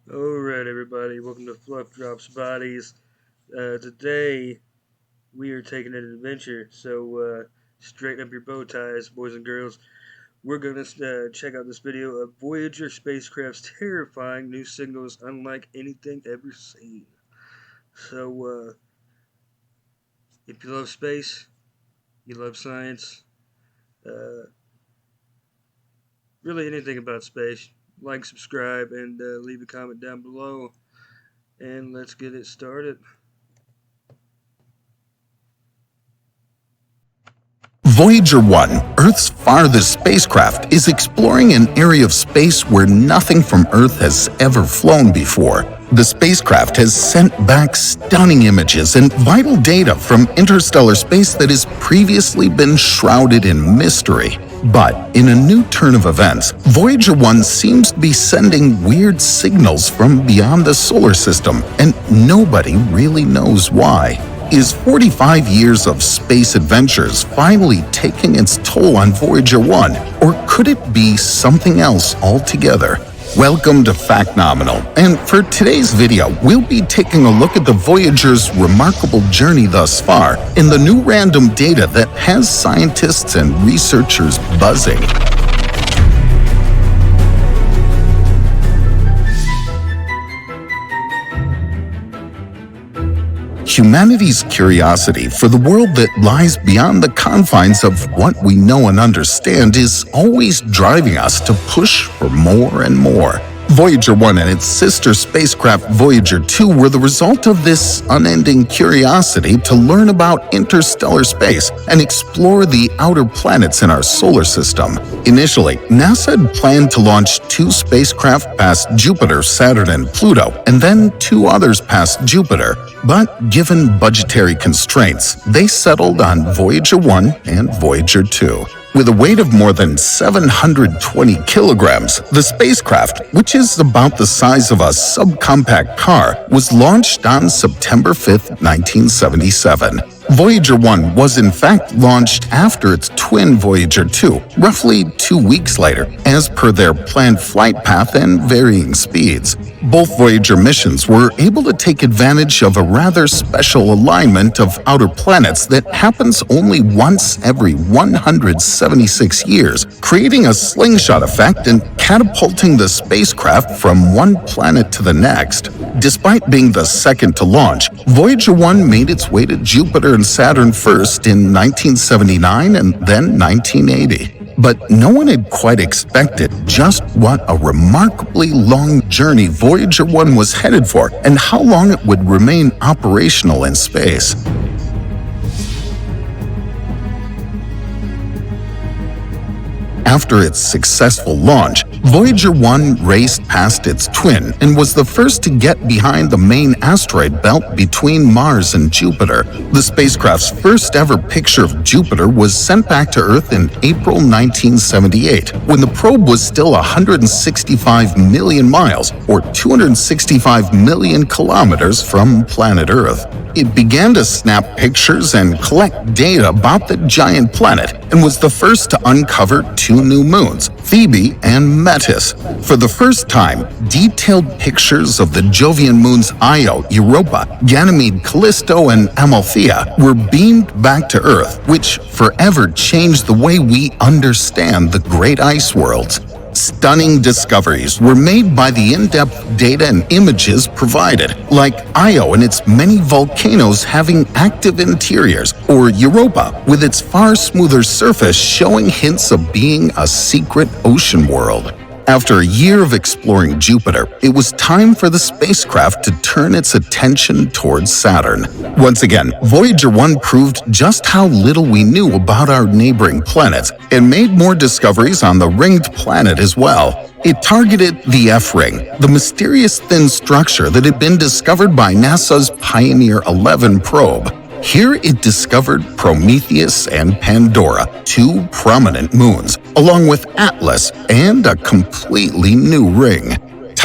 Alright, everybody, welcome to Fluff Drops Bodies. Today, we are taking an adventure, so straighten up your bow ties, boys and girls. We're going to check out this video of Voyager spacecraft's terrifying new signals unlike anything ever seen. So, if you love space, you love science, really anything about space, like, subscribe, and leave a comment down below. And let's get it started. Voyager 1, Earth's farthest spacecraft, is exploring an area of space where nothing from Earth has ever flown before. The spacecraft has sent back stunning images and vital data from interstellar space that has previously been shrouded in mystery. But in a new turn of events, Voyager 1 seems to be sending weird signals from beyond the solar system, and nobody really knows why. Is 45 years of space adventures finally taking its toll on Voyager 1, or could it be something else altogether? Welcome to Factnominal, and for today's video, we'll be taking a look at the Voyager's remarkable journey thus far and the new random data that has scientists and researchers buzzing. Humanity's curiosity for the world that lies beyond the confines of what we know and understand is always driving us to push for more and more. Voyager 1 and its sister spacecraft Voyager 2 were the result of this unending curiosity to learn about interstellar space and explore the outer planets in our solar system. Initially, NASA had planned to launch 2 spacecraft past Jupiter, Saturn, and Pluto, and then 2 others past Jupiter. But given budgetary constraints, they settled on Voyager 1 and Voyager 2. With a weight of more than 720 kilograms, the spacecraft, which is about the size of a subcompact car, was launched on September 5, 1977. Voyager 1 was in fact launched after its twin Voyager 2, roughly 2 weeks later, as per their planned flight path and varying speeds. Both Voyager missions were able to take advantage of a rather special alignment of outer planets that happens only once every 176 years, creating a slingshot effect and catapulting the spacecraft from one planet to the next. Despite being the second to launch, Voyager 1 made its way to Jupiter and Saturn first in 1979 and then 1980. But no one had quite expected just what a remarkably long journey Voyager 1 was headed for and how long it would remain operational in space. After its successful launch, Voyager 1 raced past its twin and was the first to get behind the main asteroid belt between Mars and Jupiter. The spacecraft's first ever picture of Jupiter was sent back to Earth in April 1978, when the probe was still 165 million miles, or 265 million kilometers from planet Earth. It began to snap pictures and collect data about the giant planet and was the first to uncover 2 new moons, Phoebe and Metis. For the first time, detailed pictures of the Jovian moons Io, Europa, Ganymede, Callisto, and Amalthea were beamed back to Earth, which forever changed the way we understand the great ice worlds. Stunning discoveries were made by the in-depth data and images provided, like Io and its many volcanoes having active interiors, or Europa with its far smoother surface showing hints of being a secret ocean world. After a year of exploring Jupiter, it was time for the spacecraft to turn its attention towards Saturn. Once again, Voyager 1 proved just how little we knew about our neighboring planets and made more discoveries on the ringed planet as well. It targeted the F-ring, the mysterious thin structure that had been discovered by NASA's Pioneer 11 probe. Here it discovered Prometheus and Pandora, 2 prominent moons, along with Atlas and a completely new ring.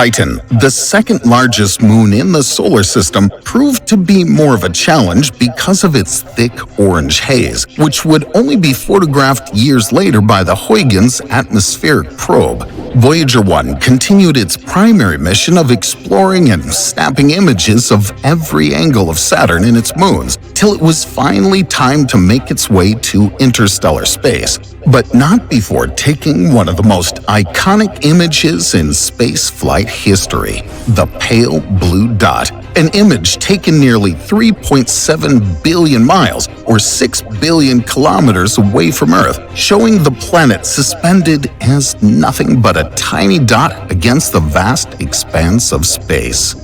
Titan, the second largest moon in the solar system, proved to be more of a challenge because of its thick orange haze, which would only be photographed years later by the Huygens atmospheric probe. Voyager 1 continued its primary mission of exploring and snapping images of every angle of Saturn and its moons, till it was finally time to make its way to interstellar space. But not before taking one of the most iconic images in spaceflight history, the pale blue dot, an image taken nearly 3.7 billion miles, or 6 billion kilometers away from Earth, showing the planet suspended as nothing but a tiny dot against the vast expanse of space.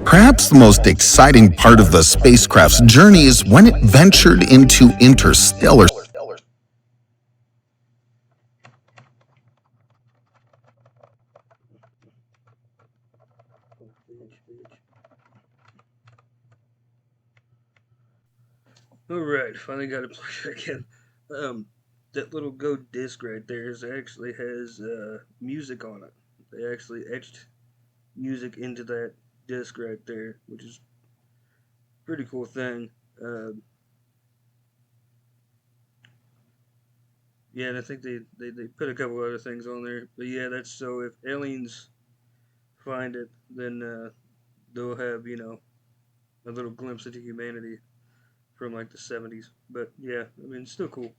Perhaps the most exciting part of the spacecraft's journey is when it ventured into interstellar Alright, finally got it plugged back in. That little gold disc right there actually has music on it. They actually etched music into that disc right there, which is a pretty cool thing. Yeah, and I think they put a couple other things on there. But yeah, that's so if aliens find it, then they'll have, a little glimpse into humanity from like the 70s. But yeah, I mean, it's still cool.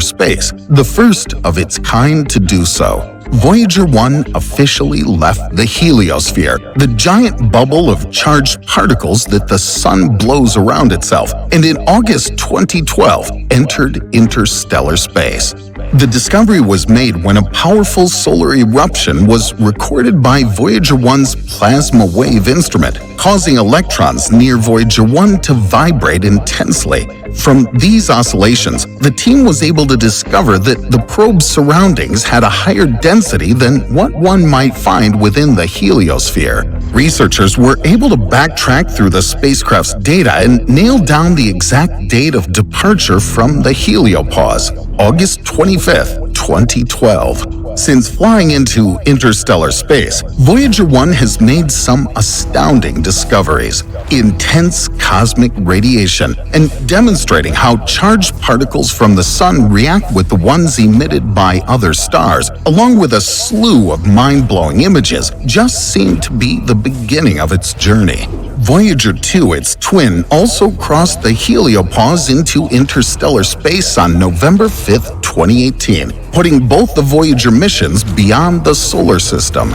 space, the first of its kind to do so. Voyager 1 officially left the heliosphere, the giant bubble of charged particles that the sun blows around itself, and in August 2012 entered interstellar space. The discovery was made when a powerful solar eruption was recorded by Voyager 1's plasma wave instrument, causing electrons near Voyager 1 to vibrate intensely. From these oscillations, the team was able to discover that the probe's surroundings had a higher density than what one might find within the heliosphere. Researchers were able to backtrack through the spacecraft's data and nail down the exact date of departure from the heliopause, August 25th, 2012. Since flying into interstellar space, Voyager 1 has made some astounding discoveries. Intense cosmic radiation, and demonstrating how charged particles from the sun react with the ones emitted by other stars, along with a slew of mind-blowing images, just seemed to be the beginning of its journey. Voyager 2, its twin, also crossed the heliopause into interstellar space on November 5th, 2018, putting both the Voyager missions beyond the solar system.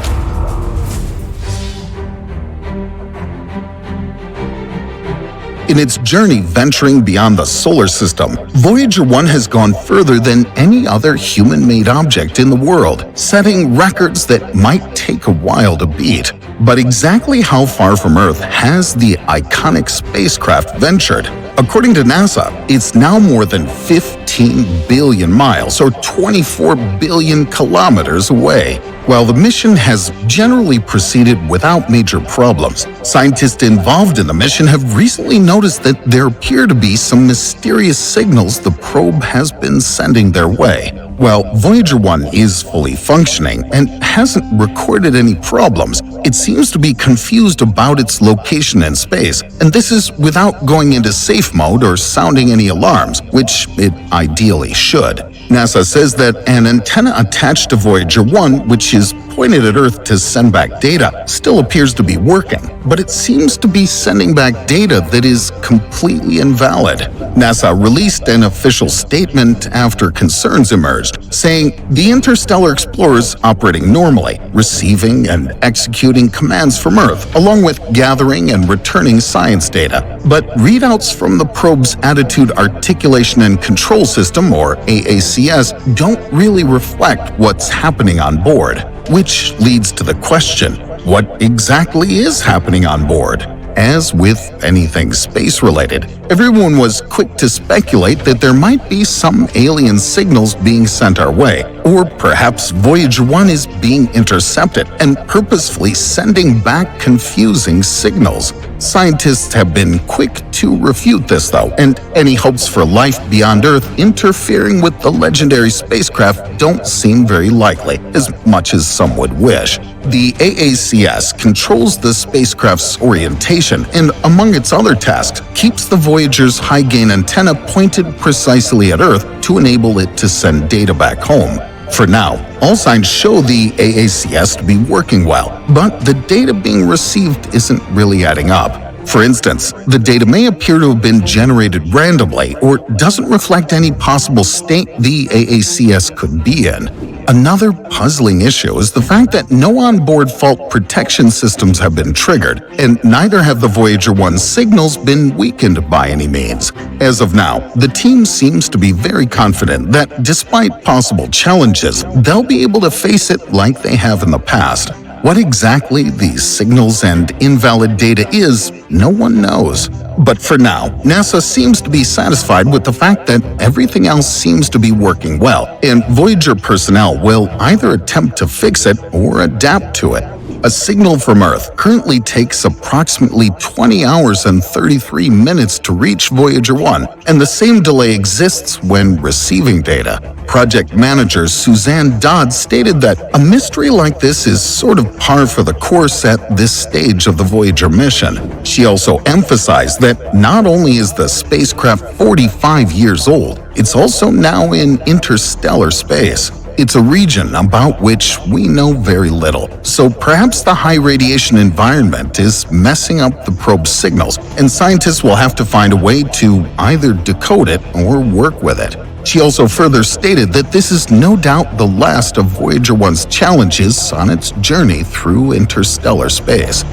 In its journey venturing beyond the solar system, Voyager 1 has gone further than any other human-made object in the world, setting records that might take a while to beat. But exactly how far from Earth has the iconic spacecraft ventured? According to NASA, it's now more than 15 billion miles, or 24 billion kilometers away. While the mission has generally proceeded without major problems, scientists involved in the mission have recently noticed that there appear to be some mysterious signals the probe has been sending their way. While Voyager 1 is fully functioning and hasn't recorded any problems, it seems to be confused about its location in space, and this is without going into safe mode or sounding any alarms, which it ideally should. NASA says that an antenna attached to Voyager 1, which is pointed at Earth to send back data, still appears to be working, but it seems to be sending back data that is completely invalid. NASA released an official statement after concerns emerged, saying the Interstellar Explorer is operating normally, receiving and executing commands from Earth, along with gathering and returning science data. But readouts from the probe's Attitude Articulation and Control System, or AACS, don't really reflect what's happening on board. Which leads to the question, what exactly is happening on board? As with anything space-related, Everyone was quick to speculate that there might be some alien signals being sent our way, or perhaps Voyager 1 is being intercepted and purposefully sending back confusing signals. Scientists have been quick to refute this, though, and any hopes for life beyond Earth interfering with the legendary spacecraft don't seem very likely, as much as some would wish. The AACS controls the spacecraft's orientation and, among its other tasks, keeps the Voyager's high-gain antenna pointed precisely at Earth to enable it to send data back home. For now, all signs show the AACS to be working well, but the data being received isn't really adding up. For instance, the data may appear to have been generated randomly or doesn't reflect any possible state the AACS could be in. Another puzzling issue is the fact that no onboard fault protection systems have been triggered, and neither have the Voyager 1 signals been weakened by any means. As of now, the team seems to be very confident that despite possible challenges, they'll be able to face it like they have in the past. What exactly these signals and invalid data is, no one knows. But for now, NASA seems to be satisfied with the fact that everything else seems to be working well, and Voyager personnel will either attempt to fix it or adapt to it. A signal from Earth currently takes approximately 20 hours and 33 minutes to reach Voyager 1, and the same delay exists when receiving data. Project manager Suzanne Dodd stated that a mystery like this is sort of par for the course at this stage of the Voyager mission. She also emphasized that not only is the spacecraft 45 years old, it's also now in interstellar space. It's a region about which we know very little, so perhaps the high radiation environment is messing up the probe's signals, and scientists will have to find a way to either decode it or work with it. She also further stated that this is no doubt the last of Voyager 1's challenges on its journey through interstellar space.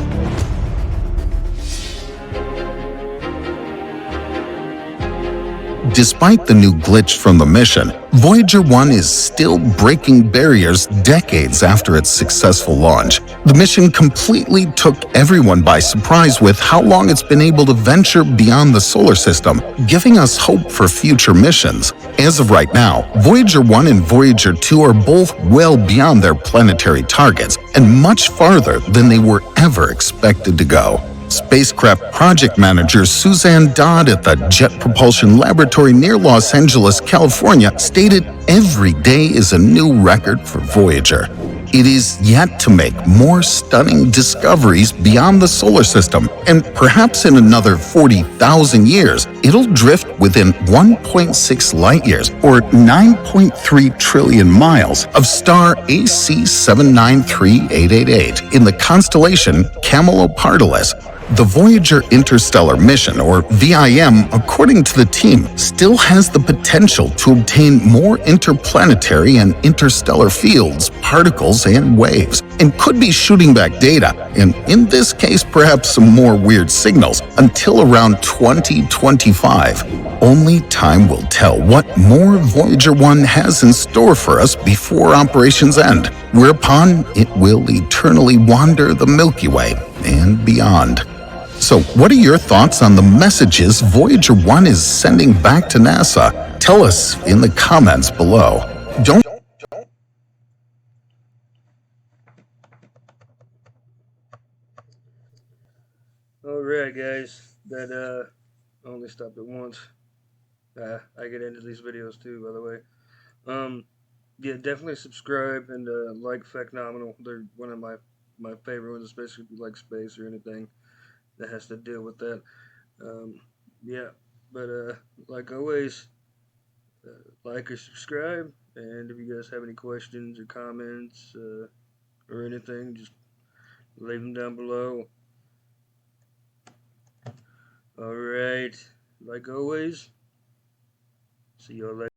Despite the new glitch from the mission, Voyager 1 is still breaking barriers decades after its successful launch. The mission completely took everyone by surprise with how long it's been able to venture beyond the solar system, giving us hope for future missions. As of right now, Voyager 1 and Voyager 2 are both well beyond their planetary targets and much farther than they were ever expected to go. Spacecraft project manager Suzanne Dodd at the Jet Propulsion Laboratory near Los Angeles, California, stated every day is a new record for Voyager. It is yet to make more stunning discoveries beyond the solar system, and perhaps in another 40,000 years, it'll drift within 1.6 light years, or 9.3 trillion miles, of star AC 793888 in the constellation Camelopardalis. The Voyager Interstellar Mission, or VIM, according to the team, still has the potential to obtain more interplanetary and interstellar fields, particles, and waves, and could be shooting back data, and in this case perhaps some more weird signals, until around 2025. Only time will tell what more Voyager 1 has in store for us before operations end, whereupon it will eternally wander the Milky Way and beyond. So, what are your thoughts on the messages Voyager 1 is sending back to NASA? Tell us in the comments below. Don't Alright, guys, that only stopped at once. I get into these videos too, by the way. Yeah, definitely subscribe and like Fact Nominal. They're one of my favorite ones, especially if you like space or anything that has to deal with that. Yeah, but like always, like or subscribe. And if you guys have any questions or comments or anything, just leave them down below. Alright, like always, see y'all later.